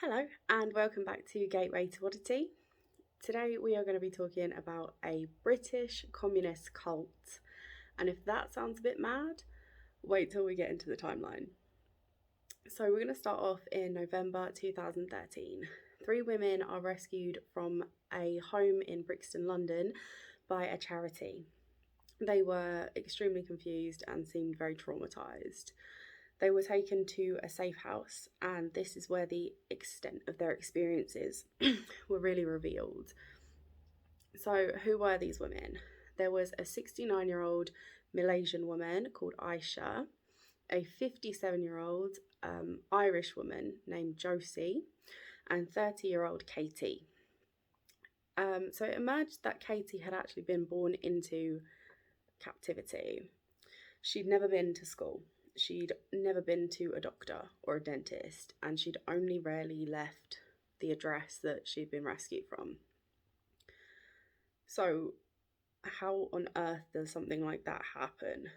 Hello, and welcome back to Gateway to Oddity. Today we are going to be talking about a British communist cult. And if that sounds a bit mad, wait till we get into the timeline. So we're going to start off in November 2013. Three women are rescued from a home in Brixton, London by a charity. They were extremely confused and seemed very traumatised. They were taken to a safe house, and this is where the extent of their experiences were really revealed. So, who were these women? There was a 69-year-old Malaysian woman called Aisha, a 57-year-old Irish woman named Josie, and 30-year-old Katie. So it emerged that Katie had actually been born into captivity. She'd never been to school. She'd never been to a doctor or a dentist, and she'd only rarely left the address that she'd been rescued from. So, how on earth does something like that happen?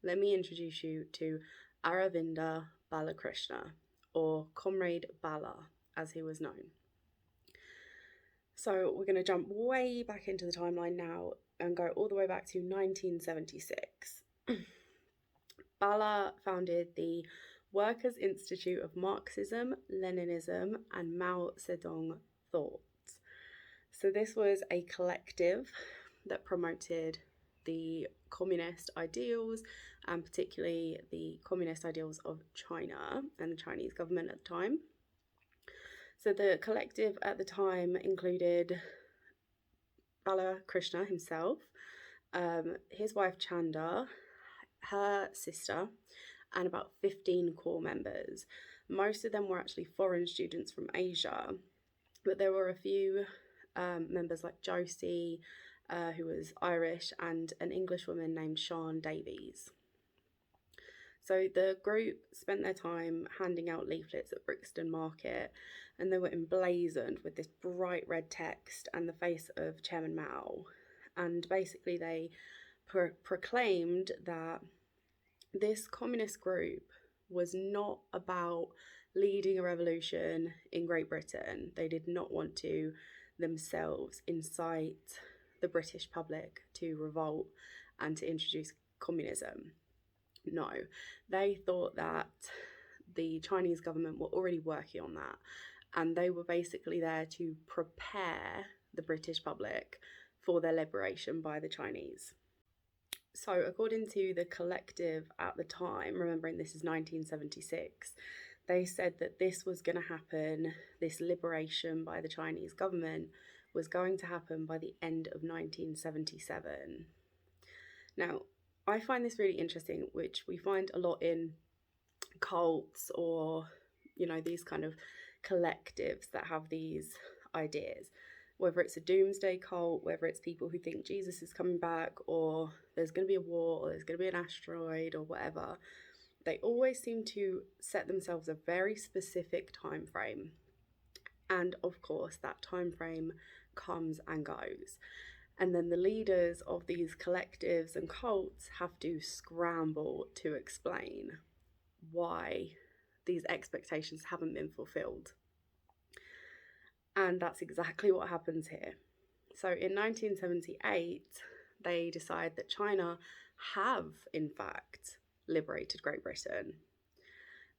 Let me introduce you to Aravinda Balakrishna, or Comrade Bala, as he was known. So, we're going to jump way back into the timeline now and go all the way back to 1976. Bala founded the Workers' Institute of Marxism-Leninism and Mao Zedong thought. So this was a collective that promoted the communist ideals, and particularly the communist ideals of China and the Chinese government at the time. So the collective at the time included Balakrishna himself, his wife Chanda, her sister, and about 15 core members. Most of them were actually foreign students from Asia, but there were a few members like Josie, who was Irish, and an English woman named Sian Davies. So the group spent their time handing out leaflets at Brixton Market, and they were emblazoned with this bright red text and the face of Chairman Mao. And basically they proclaimed that this communist group was not about leading a revolution in Great Britain. They did not want to themselves incite the British public to revolt and to introduce communism. No, they thought that the Chinese government were already working on that, and they were basically there to prepare the British public for their liberation by the Chinese. So, according to the collective at the time, remembering this is 1976, they said that this was going to happen, this liberation by the Chinese government was going to happen by the end of 1977. Now, I find this really interesting, which we find a lot in cults or, these kind of collectives that have these ideas. Whether it's a doomsday cult, whether it's people who think Jesus is coming back, or there's going to be a war, or there's going to be an asteroid, or whatever, they always seem to set themselves a very specific time frame. And of course, that time frame comes and goes. And then the leaders of these collectives and cults have to scramble to explain why these expectations haven't been fulfilled. And that's exactly what happens here. So in 1978, they decide that China have, in fact, liberated Great Britain.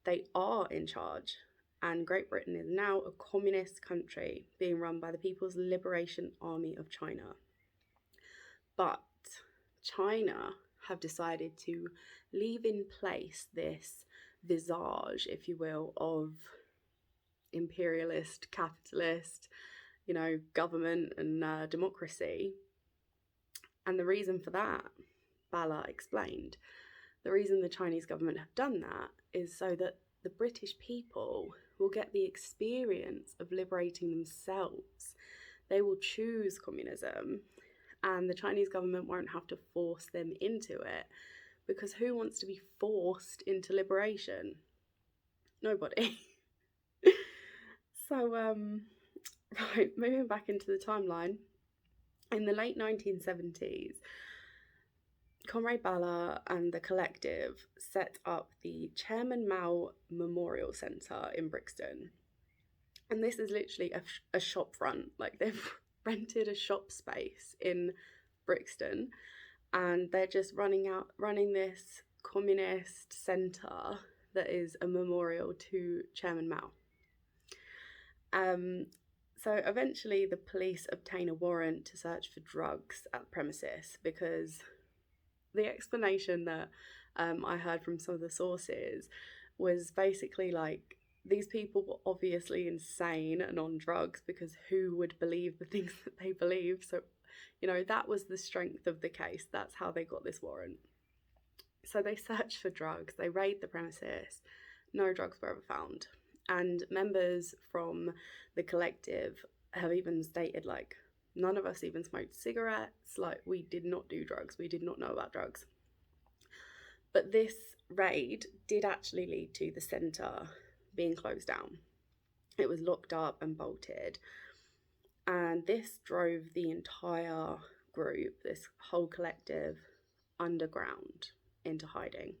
They are in charge, and Great Britain is now a communist country being run by the People's Liberation Army of China. But China have decided to leave in place this visage, if you will, of imperialist, capitalist, government and democracy. And the reason for that, Bala explained, the reason the Chinese government have done that is so that the British people will get the experience of liberating themselves. They will choose communism, and the Chinese government won't have to force them into it, because who wants to be forced into liberation? Nobody. So, right, moving back into the timeline, in the late 1970s, Comrade Bala and the collective set up the Chairman Mao Memorial Centre in Brixton. And this is literally a shop front. Like, they've rented a shop space in Brixton, and they're just running this communist centre that is a memorial to Chairman Mao. So eventually the police obtain a warrant to search for drugs at the premises, because the explanation that I heard from some of the sources was basically like, these people were obviously insane and on drugs, because who would believe the things that they believe? So, that was the strength of the case. That's how they got this warrant. So they search for drugs, they raid the premises, no drugs were ever found. And members from the collective have even stated, like, none of us even smoked cigarettes, like, we did not do drugs, we did not know about drugs. But this raid did actually lead to the centre being closed down. It was locked up and bolted. And this drove the entire group, this whole collective, underground into hiding.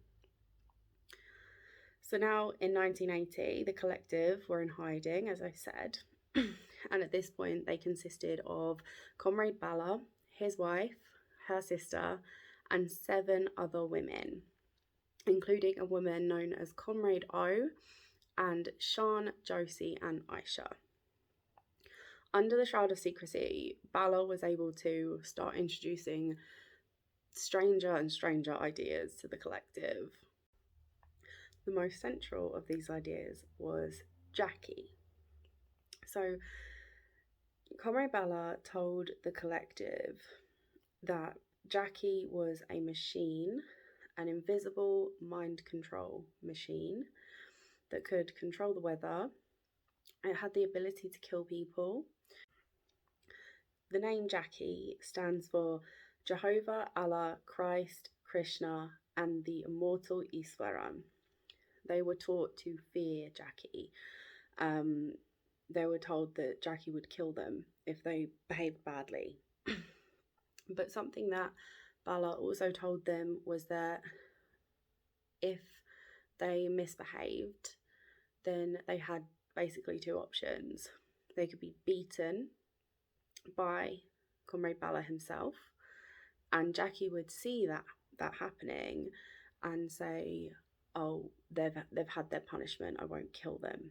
So now in 1980, the collective were in hiding, as I said. And at this point, they consisted of Comrade Bala, his wife, her sister, and 7 other women, including a woman known as Comrade O, and Sean, Josie, and Aisha. Under the shroud of secrecy, Bala was able to start introducing stranger and stranger ideas to the collective. The most central of these ideas was Jackie. So, Comrade Bala told the collective that Jackie was a machine, an invisible mind control machine that could control the weather. It had the ability to kill people. The name Jackie stands for Jehovah, Allah, Christ, Krishna, and the immortal Iswaran. They were taught to fear Jackie. They were told that Jackie would kill them if they behaved badly. But something that Bala also told them was that if they misbehaved, then they had basically 2 options. They could be beaten by Comrade Bala himself, and Jackie would see that happening and say, oh, they've had their punishment, I won't kill them.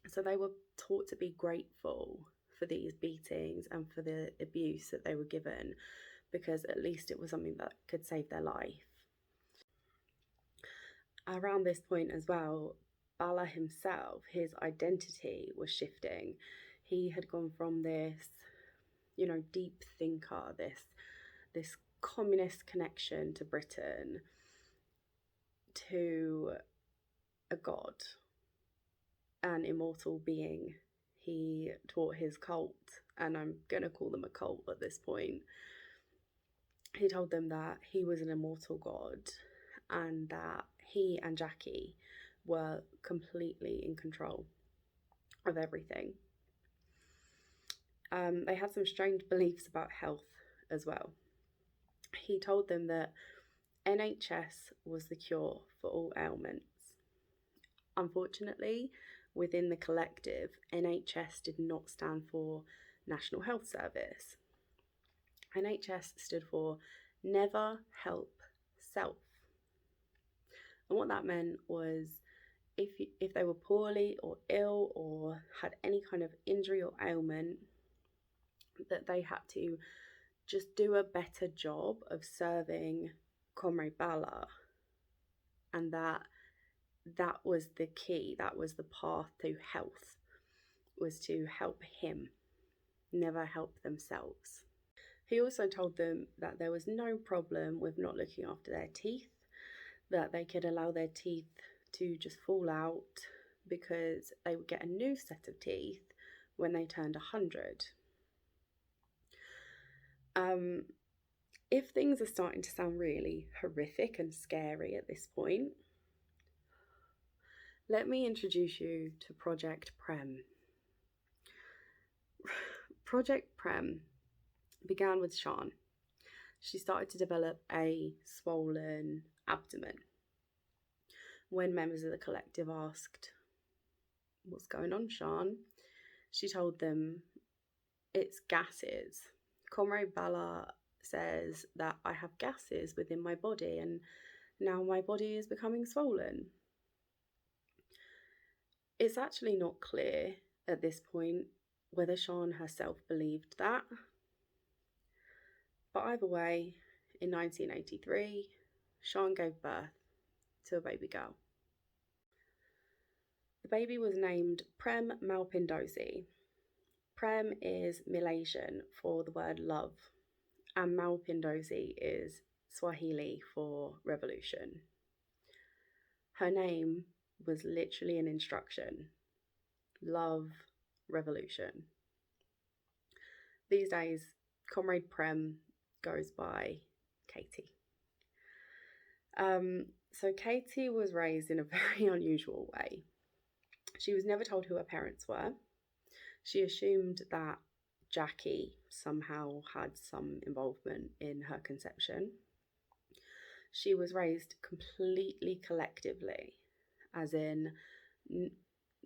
So they were taught to be grateful for these beatings and for the abuse that they were given, because at least it was something that could save their life. Around this point as well, Bala himself, his identity was shifting. He had gone from this, deep thinker, this communist connection to Britain, to a god, an immortal being. He taught his cult, and I'm going to call them a cult at this point. He told them that he was an immortal god and that he and Jackie were completely in control of everything. They had some strange beliefs about health as well. He told them that NHS was the cure for all ailments. Unfortunately, within the collective, NHS did not stand for National Health Service. NHS stood for Never Help Self. And what that meant was, if they were poorly or ill or had any kind of injury or ailment, that they had to just do a better job of serving Comrade Bala, and that was the key, that was the path to health, was to help him, never help themselves. He also told them that there was no problem with not looking after their teeth, that they could allow their teeth to just fall out because they would get a new set of teeth when they turned 100. If things are starting to sound really horrific and scary at this point, let me introduce you to Project Prem. Project Prem began with Sean. She started to develop a swollen abdomen. When members of the collective asked, "What's going on, Sean?" She told them, "It's gases. Comrade Bala says that I have gases within my body, and now my body is becoming swollen." It's actually not clear at this point whether Sian herself believed that. But either way, in 1983, Sian gave birth to a baby girl. The baby was named Prem Malpindosi. Prem is Malaysian for the word love, and Malpindosi is Swahili for revolution. Her name was literally an instruction: love, revolution. These days, Comrade Prem goes by Katie. So Katie was raised in a very unusual way. She was never told who her parents were. She assumed that Jackie somehow had some involvement in her conception. She was raised completely collectively, as in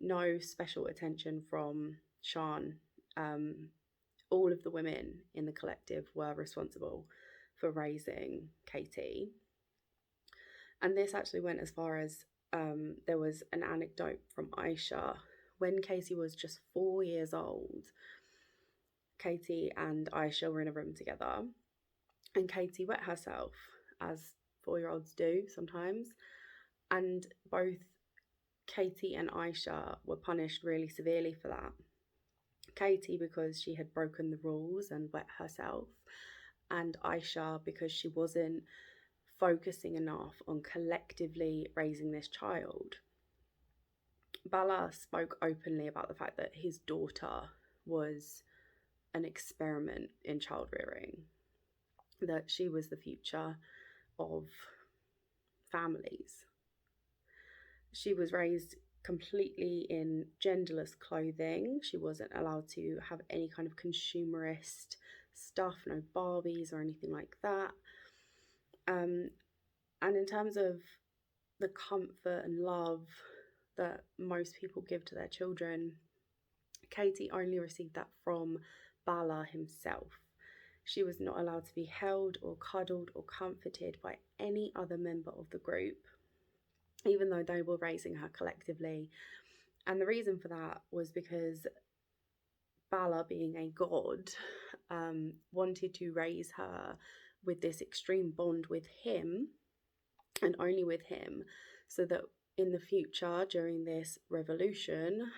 no special attention from Sian. All of the women in the collective were responsible for raising Katie. And this actually went as far as there was an anecdote from Aisha. When Katie was just 4 years old, Katie and Aisha were in a room together, and Katie wet herself, as 4-year-olds do sometimes, and both Katie and Aisha were punished really severely for that. Katie because she had broken the rules and wet herself, and Aisha because she wasn't focusing enough on collectively raising this child. Bala spoke openly about the fact that his daughter was an experiment in child rearing, that she was the future of families. She was raised completely in genderless clothing. She wasn't allowed to have any kind of consumerist stuff, no Barbies or anything like that. And in terms of the comfort and love that most people give to their children, Katie only received that from Bala himself. She was not allowed to be held or cuddled or comforted by any other member of the group, even though they were raising her collectively. And the reason for that was because Bala, being a god, wanted to raise her with this extreme bond with him, and only with him, so that in the future, during this revolution,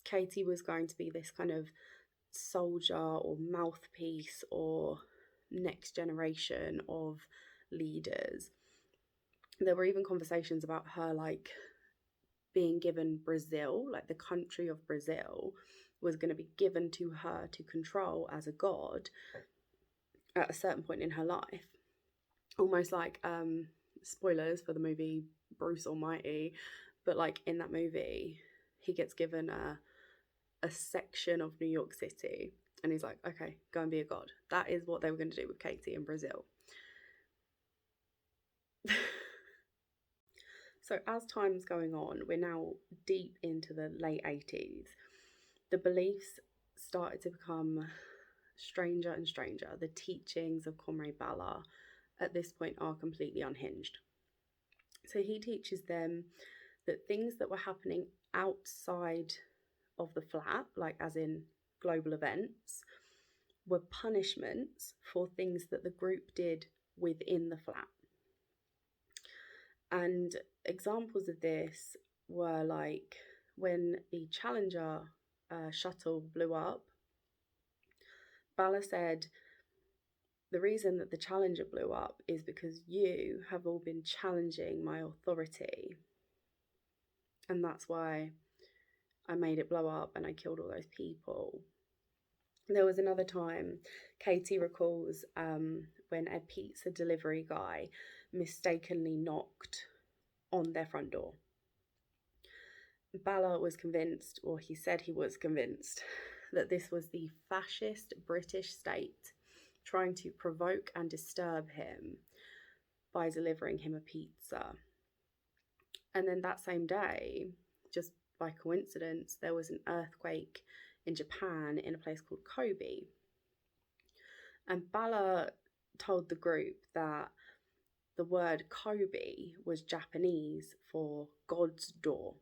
Katie was going to be this kind of soldier or mouthpiece or next generation of leaders. There were even conversations about her being given Brazil, the country of Brazil was going to be given to her to control as a god at a certain point in her life. Almost like spoilers for the movie Bruce Almighty, but in that movie he gets given a section of New York City, and he's like, okay, go and be a god. That is what they were going to do with Katie in Brazil. So as time's going on, we're now deep into the late 80s. The beliefs started to become stranger and stranger. The teachings of Comrade Bala at this point are completely unhinged. So he teaches them that things that were happening outside of the flat, as in global events, were punishments for things that the group did within the flat. And examples of this were when the Challenger shuttle blew up, Bala said, the reason that the Challenger blew up is because you have all been challenging my authority. And that's why I made it blow up and I killed all those people. There was another time, Katie recalls, when a pizza delivery guy mistakenly knocked on their front door. Bala was convinced, or he said he was convinced, that this was the fascist British state trying to provoke and disturb him by delivering him a pizza. And then that same day, just by coincidence, there was an earthquake in Japan in a place called Kobe. And Bala told the group that the word Kobe was Japanese for God's door.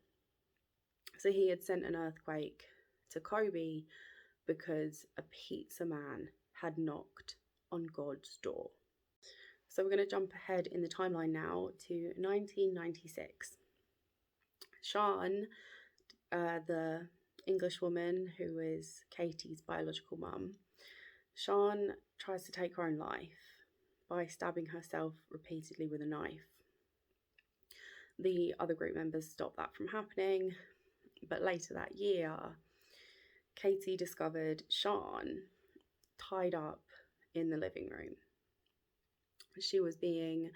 So he had sent an earthquake to Kobe because a pizza man had knocked on God's door. So we're going to jump ahead in the timeline now to 1996. Sian, the English woman who is Katie's biological mum, Sian tries to take her own life by stabbing herself repeatedly with a knife. The other group members stop that from happening, but later that year, Katie discovered Sian tied up in the living room. She was being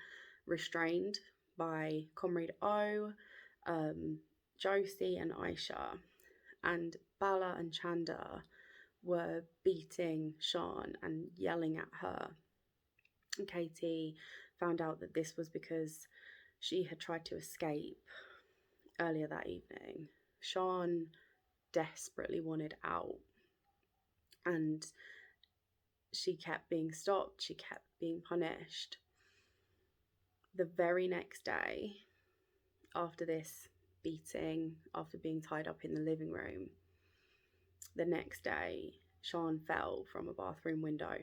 restrained by Comrade O, Josie and Aisha, and Bala and Chanda were beating Sian and yelling at her. And Katie found out that this was because she had tried to escape earlier that evening. Sian desperately wanted out, and she kept being stopped, she kept being punished. The very next day, after this beating, after being tied up in the living room, the next day, Sian fell from a bathroom window.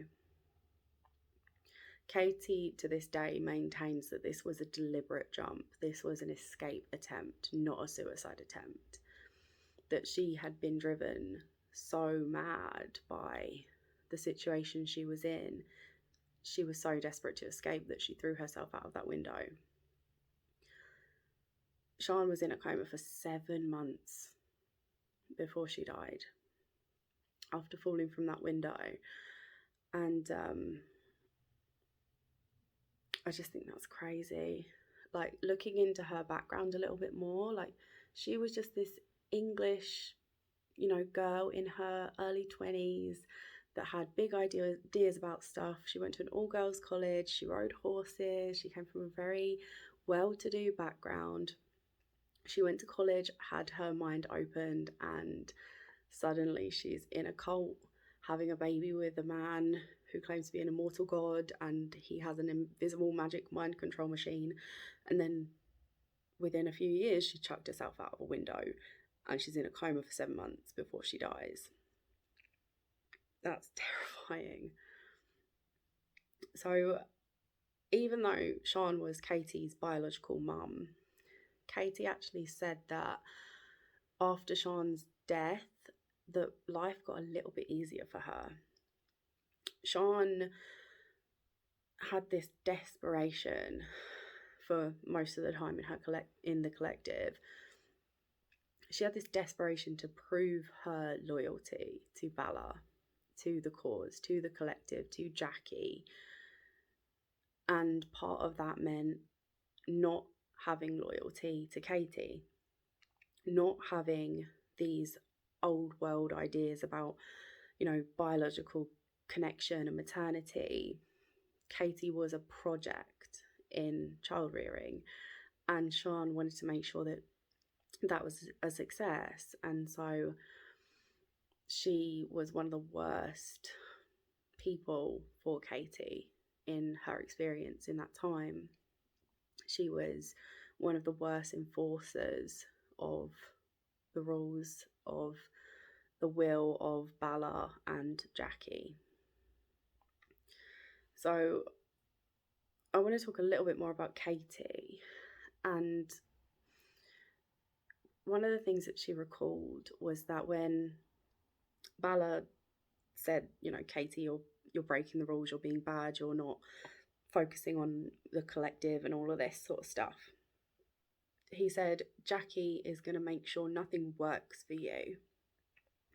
Katie, to this day, maintains that this was a deliberate jump. This was an escape attempt, not a suicide attempt. That she had been driven so mad by the situation she was in. She was so desperate to escape that she threw herself out of that window. Sian was in a coma for 7 months before she died, after falling from that window. And I just think that's crazy. Like, looking into her background a little bit more, like, she was just this English, girl in her early 20s that had big ideas about stuff. She went to an all-girls college, she rode horses, she came from a very well-to-do background. She went to college, had her mind opened, and suddenly she's in a cult, having a baby with a man who claims to be an immortal god, and he has an invisible magic mind control machine. And then within a few years, she chucked herself out of a window, and she's in a coma for 7 months before she dies. That's terrifying. So even though Sian was Katie's biological mum, Katie actually said that after Sian's death, that life got a little bit easier for her. Sian had this desperation for most of the time in the collective. She had this desperation to prove her loyalty to Bala, to the cause, to the collective, to Jackie. And part of that meant not having loyalty to Katie, not having these old world ideas about, biological connection and maternity. Katie was a project in child rearing, and Sian wanted to make sure that that was a success. And so she was one of the worst people for Katie in her experience in that time. She was one of the worst enforcers of the rules, of the will of Bala and Jackie. So I want to talk a little bit more about Katie. And one of the things that she recalled was that when Bala said, Katie, you're breaking the rules, you're being bad, you're not focusing on the collective and all of this sort of stuff, he said, Jackie is going to make sure nothing works for you.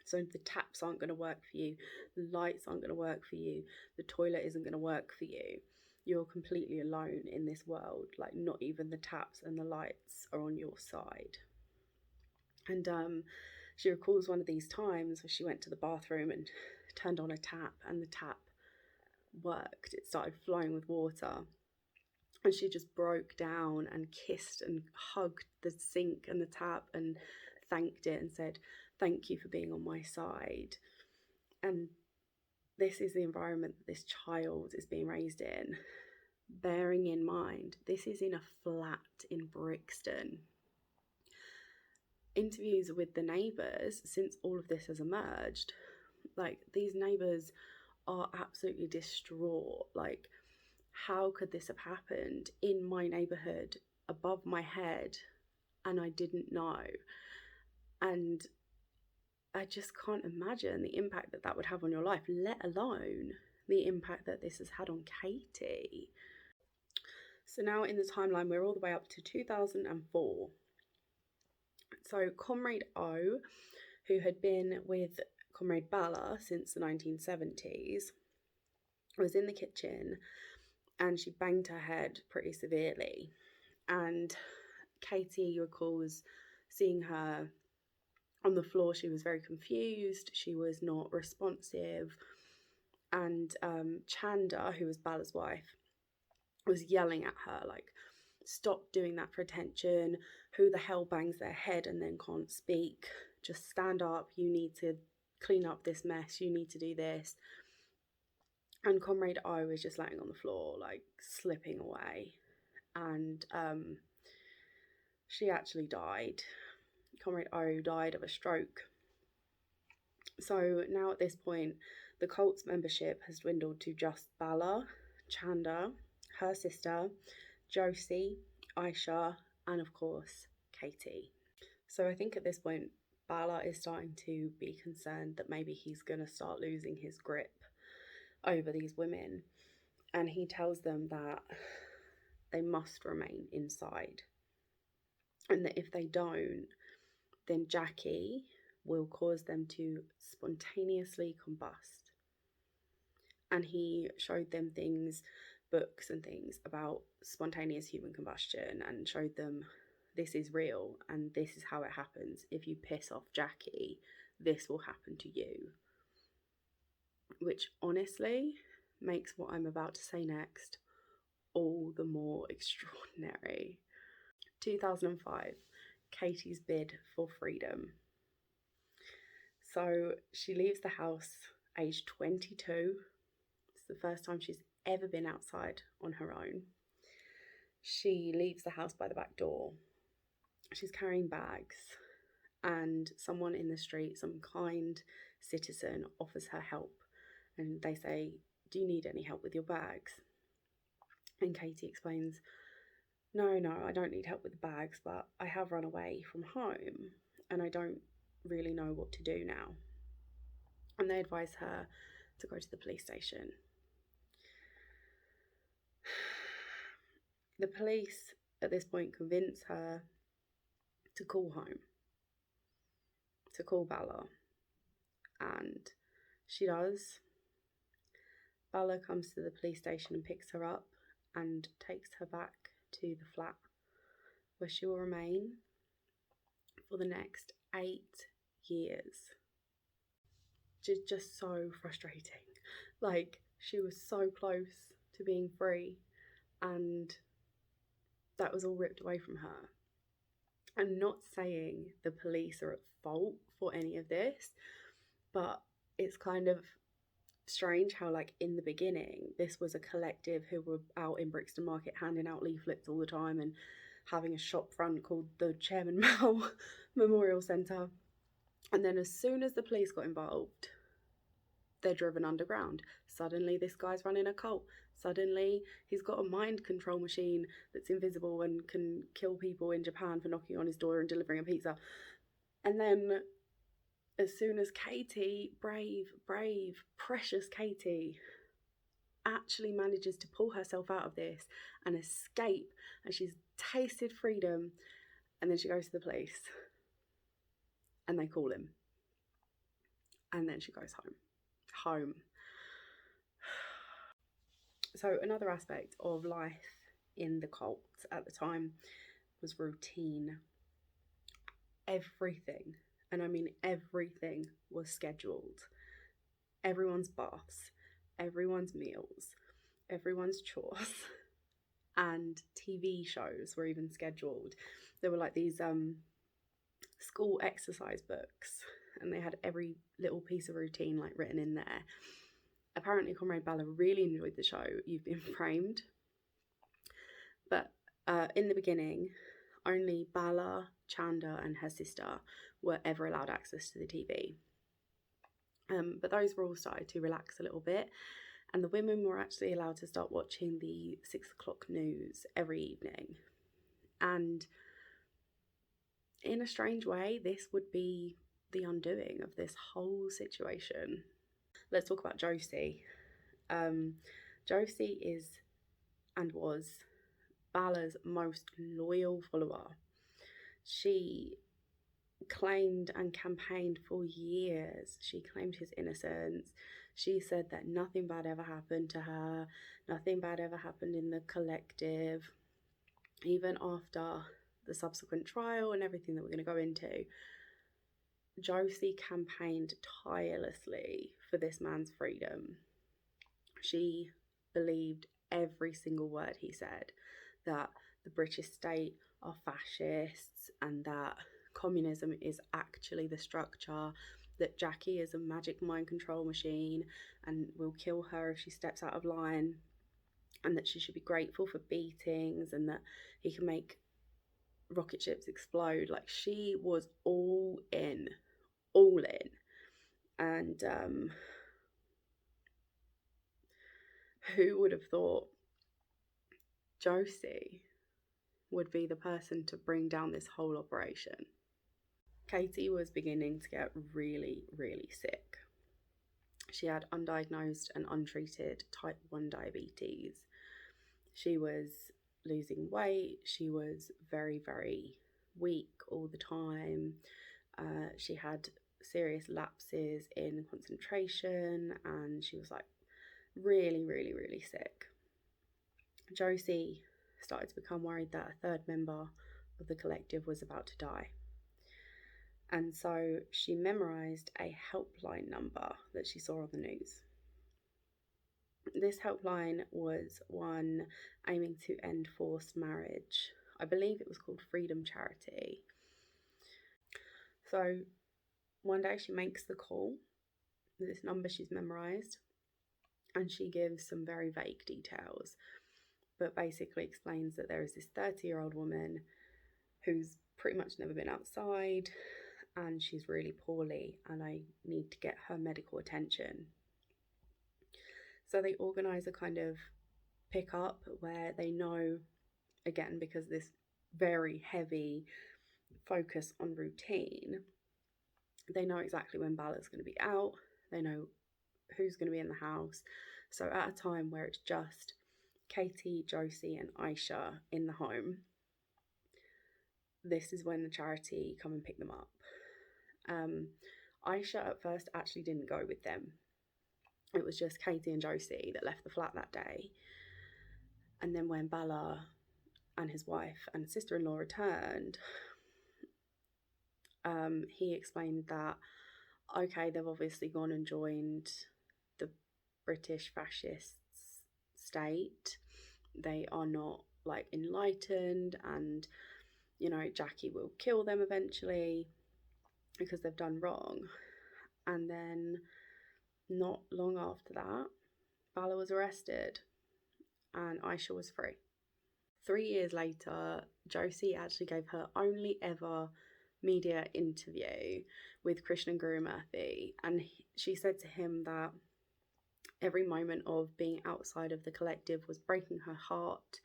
So the taps aren't going to work for you, the lights aren't going to work for you, the toilet isn't going to work for you. You're completely alone in this world. Like, not even the taps and the lights are on your side. And she recalls one of these times where she went to the bathroom and turned on a tap, and the tap worked. It started flowing with water. And she just broke down and kissed and hugged the sink and the tap and thanked it and said, "Thank you for being on my side." And this is the environment that this child is being raised in. Bearing in mind, this is in a flat in Brixton. Interviews with the neighbours, since all of this has emerged, like, these neighbours are absolutely distraught. Like, how could this have happened in my neighbourhood, above my head, and I didn't know? And I just can't imagine the impact that that would have on your life, let alone the impact that this has had on Katie. So now in the timeline, we're all the way up to 2004. So Comrade O, who had been with Comrade Bala since the 1970s, was in the kitchen and she banged her head pretty severely. And Katie recalls seeing her on the floor. She was very confused. She was not responsive. And Chanda, who was Bala's wife, was yelling at her, like, "Stop doing that for attention. Who the hell bangs their head and then can't speak? Just stand up. You need to clean up this mess. You need to do this." And Comrade O was just laying on the floor, like, slipping away. And she actually died. Comrade O died of a stroke. So now at this point, the cult's membership has dwindled to just Bala, Chanda, her sister, Josie, Aisha, and of course, Katie. So I think at this point, Bala is starting to be concerned that maybe he's going to start losing his grip over these women. And he tells them that they must remain inside. And that if they don't, then Jackie will cause them to spontaneously combust. And he showed them things, books and things about spontaneous human combustion, and showed them, this is real and this is how it happens. If you piss off Jackie, this will happen to you. Which honestly makes what I'm about to say next all the more extraordinary. 2005, Katie's bid for freedom. So she leaves the house aged 22. It's the first time she's ever been outside on her own. She leaves the house by the back door. She's carrying bags, and someone in the street, some kind citizen, offers her help. And they say, "Do you need any help with your bags?" And Katie explains, No, I don't need help with the bags, but I have run away from home and I don't really know what to do now." And they advise her to go to the police station. The police at this point convince her to call home, to call Bala. And she does. Bala comes to the police station and picks her up and takes her back to the flat, where she will remain for the next 8 years. Just so frustrating. Like, she was so close to being free, and that was all ripped away from her. I'm not saying the police are at fault for any of this, but it's kind of strange how, like, in the beginning, this was a collective who were out in Brixton Market handing out leaflets all the time and having a shop front called the Chairman Mao Memorial Centre. And then as soon as the police got involved, they're driven underground. Suddenly this guy's running a cult. Suddenly he's got a mind control machine that's invisible and can kill people in Japan for knocking on his door and delivering a pizza. And then as soon as Katie, brave, precious Katie, actually manages to pull herself out of this and escape, and she's tasted freedom, and then she goes to the police and they call him, and then she goes home. So another aspect of life in the cult at the time was routine. Everything, and I mean everything, was scheduled. Everyone's baths, everyone's meals, everyone's chores, and TV shows were even scheduled. There were like these school exercise books, and they had every little piece of routine like written in there. Apparently, Comrade Bala really enjoyed the show, You've Been Framed. But in the beginning, only Bala, Chanda, and her sister were ever allowed access to the TV. But those were all started to relax a little bit, and the women were actually allowed to start watching the 6 o'clock news every evening. And in a strange way, this would be the undoing of this whole situation. Let's talk about Josie. Josie is and was Bala's most loyal follower. She claimed and campaigned for years. She claimed his innocence. She said that nothing bad ever happened to her, nothing bad ever happened in the collective. Even after the subsequent trial and everything that we're going to go into, Josie campaigned tirelessly for this man's freedom. She believed every single word he said, that the British state are fascists and that communism is actually the structure, that Jackie is a magic mind control machine and will kill her if she steps out of line, and that she should be grateful for beatings and that he can make rocket ships explode. Like, she was all in. And who would have thought Josie would be the person to bring down this whole operation? Katie was beginning to get really, really sick. She had undiagnosed and untreated type 1 diabetes. She was losing weight. She was very, very weak all the time. She had serious lapses in concentration, and she was like really, really, really sick. Josie started to become worried that a third member of the collective was about to die. And so she memorised a helpline number that she saw on the news. This helpline was one aiming to end forced marriage. I believe it was called Freedom Charity. So one day she makes the call, this number she's memorised, and she gives some very vague details, but basically explains that there is this 30-year-old woman who's pretty much never been outside, and she's really poorly, and I need to get her medical attention. So they organise a kind of pick-up where they know, again, because this very heavy focus on routine, they know exactly when Bala's going to be out, they know who's going to be in the house. So at a time where it's just Katie, Josie and Aisha in the home, this is when the charity come and pick them up. Aisha at first actually didn't go with them. It was just Katie and Josie that left the flat that day. And then when Bala and his wife and sister-in-law returned, he explained that, okay, they've obviously gone and joined the British fascist state. They are not like enlightened, and you know, Jackie will kill them eventually because they've done wrong. And then not long after that, Bala was arrested and Aisha was free. 3 years later, Josie actually gave her only ever media interview with Krishnan Guru Murthy, and she said to him that every moment of being outside of the collective was breaking her heart.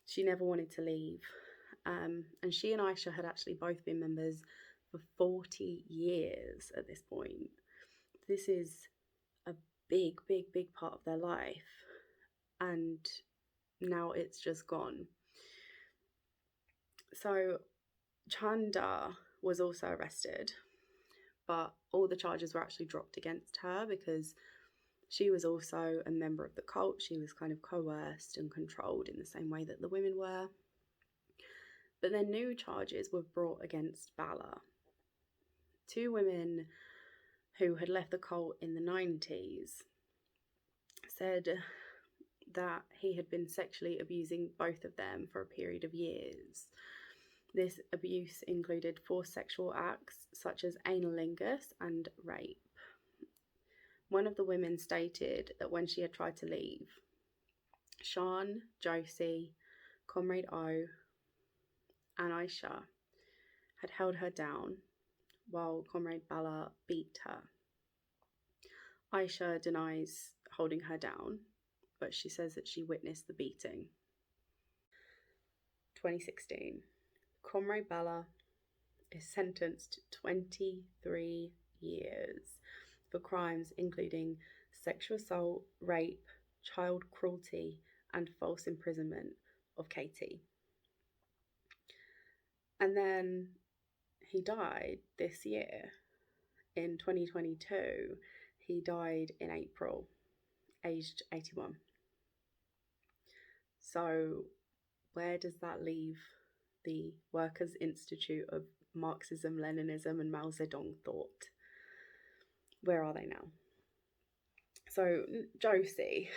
She never wanted to leave. And she and Aisha had actually both been members for 40 years at this point. This is a big, big, big part of their life. And now it's just gone. So Chanda was also arrested, but all the charges were actually dropped against her because she was also a member of the cult. She was kind of coerced and controlled in the same way that the women were. But then new charges were brought against Bala. 2 women who had left the cult in the 90s said that he had been sexually abusing both of them for a period of years. This abuse included forced sexual acts such as analingus and rape. One of the women stated that when she had tried to leave, Sean, Josie, Comrade O, and Aisha had held her down while Comrade Bala beat her. Aisha denies holding her down, but she says that she witnessed the beating. 2016. Comrade Bala is sentenced to 23 years for crimes including sexual assault, rape, child cruelty, and false imprisonment of Katie. And then he died this year in 2022. He died in April, aged 81. So where does that leave the Workers' Institute of Marxism-Leninism and Mao Zedong thought? Where are they now? So Josie,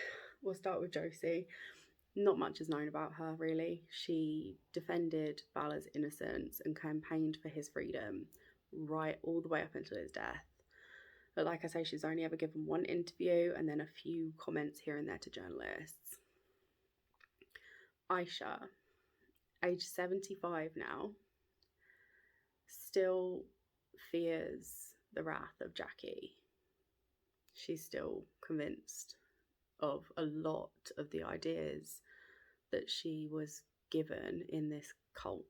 we'll start with Josie. Not much is known about her, really. She defended Bala's innocence and campaigned for his freedom right all the way up until his death. But like I say, she's only ever given one interview and then a few comments here and there to journalists. Aisha, age 75 now, still fears the wrath of Jackie. She's still convinced of a lot of the ideas that she was given in this cult.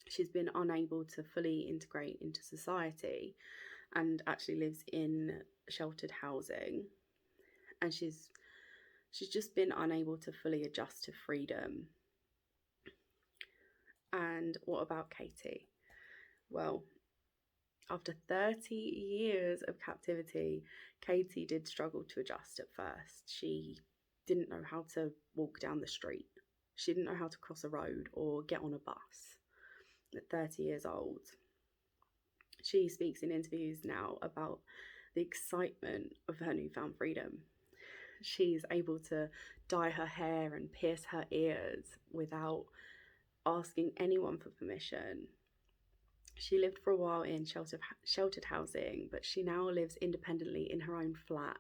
She's been unable to fully integrate into society and actually lives in sheltered housing, and she's just been unable to fully adjust to freedom. And what about Katie? Well, after 30 years of captivity, Katie did struggle to adjust at first. She didn't know how to walk down the street. She didn't know how to cross a road or get on a bus at 30 years old. She speaks in interviews now about the excitement of her newfound freedom. She's able to dye her hair and pierce her ears without asking anyone for permission. She lived for a while in sheltered housing, but she now lives independently in her own flat.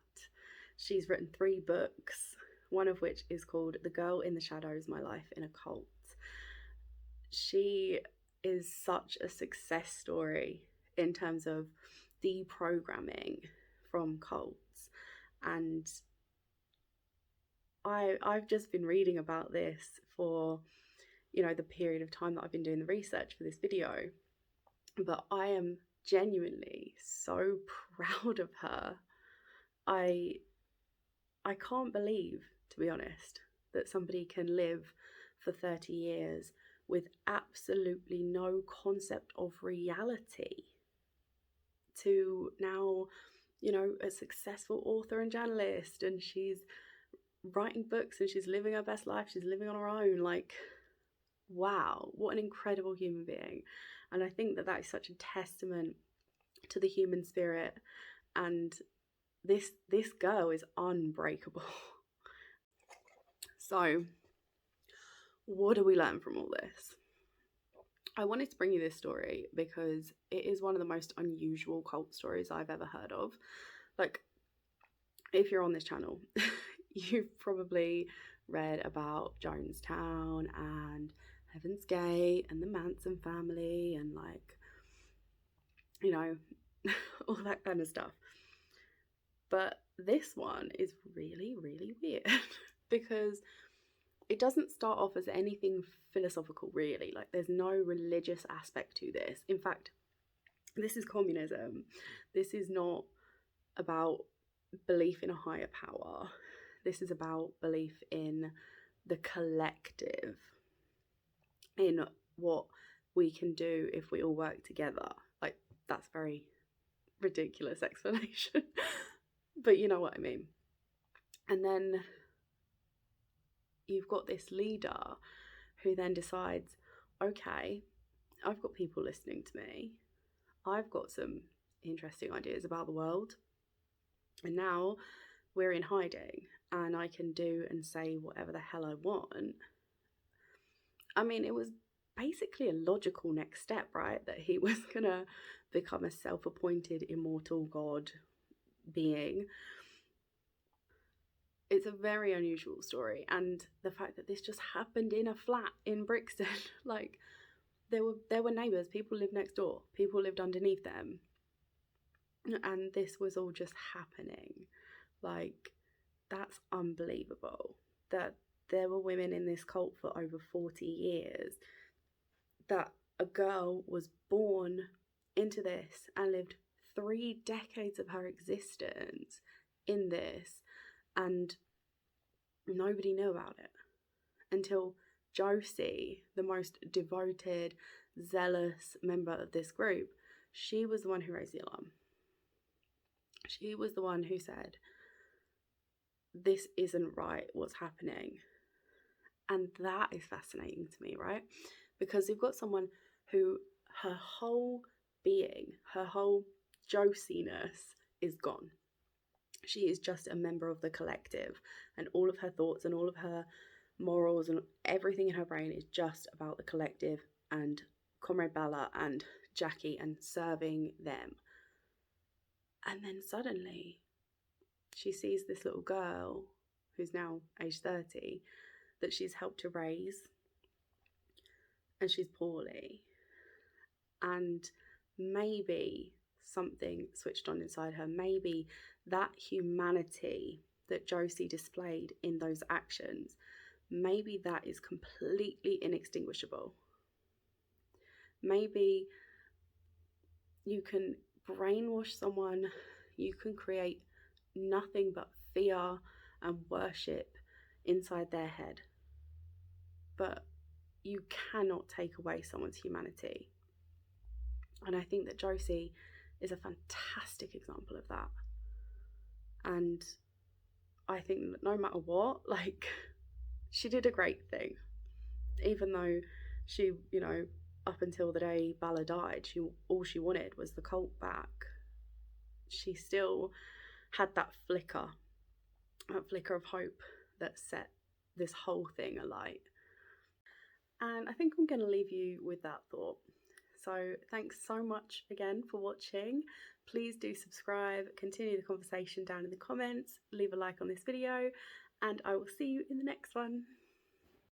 She's written 3 books, one of which is called The Girl in the Shadows, My Life in a Cult. She is such a success story in terms of deprogramming from cults. And I've just been reading about this for, the period of time that I've been doing the research for this video. But I am genuinely so proud of her. I can't believe, to be honest, that somebody can live for 30 years with absolutely no concept of reality to now, a successful author and journalist, and she's writing books and she's living her best life. She's living on her own. Like, wow, what an incredible human being. And I think that is such a testament to the human spirit. And this girl is unbreakable. So, what do we learn from all this? I wanted to bring you this story because it is one of the most unusual cult stories I've ever heard of. Like, if you're on this channel, you've probably read about Jonestown and Heaven's Gate and the Manson family and all that kind of stuff. But this one is really, really weird because it doesn't start off as anything philosophical, really. Like, there's no religious aspect to this. In fact, this is communism. This is not about belief in a higher power. This is about belief in the collective, in what we can do if we all work together. Like, that's a very ridiculous explanation, but you know what I mean. And then you've got this leader who then decides, okay, I've got people listening to me. I've got some interesting ideas about the world. And now we're in hiding and I can do and say whatever the hell I want. I mean, it was basically a logical next step, right? That he was gonna become a self-appointed immortal god being. It's a very unusual story, and the fact that this just happened in a flat in Brixton, like there were neighbours, people lived next door, people lived underneath them, and this was all just happening. Like, that's unbelievable that there were women in this cult for over 40 years, that a girl was born into this and lived 3 decades of her existence in this, and nobody knew about it until Josie, the most devoted, zealous member of this group, she was the one who raised the alarm. She was the one who said, this isn't right, what's happening. And that is fascinating to me, right? Because you've got someone who, her whole being, her whole Josie-ness is gone. She is just a member of the collective, and all of her thoughts and all of her morals and everything in her brain is just about the collective and Comrade Bella and Jackie and serving them. And then suddenly she sees this little girl who's now age 30 that she's helped to raise, and she's poorly, and maybe something switched on inside her. Maybe that humanity that Josie displayed in those actions, maybe that is completely inextinguishable. Maybe you can brainwash someone, you can create nothing but fear and worship inside their head, but you cannot take away someone's humanity. And I think that Josie is a fantastic example of that. And I think that no matter what, like, she did a great thing. Even though she, up until the day Bella died, all she wanted was the cult back. She still had that flicker of hope that set this whole thing alight. And I think I'm going to leave you with that thought. So thanks so much again for watching. Please do subscribe, continue the conversation down in the comments, leave a like on this video, and I will see you in the next one.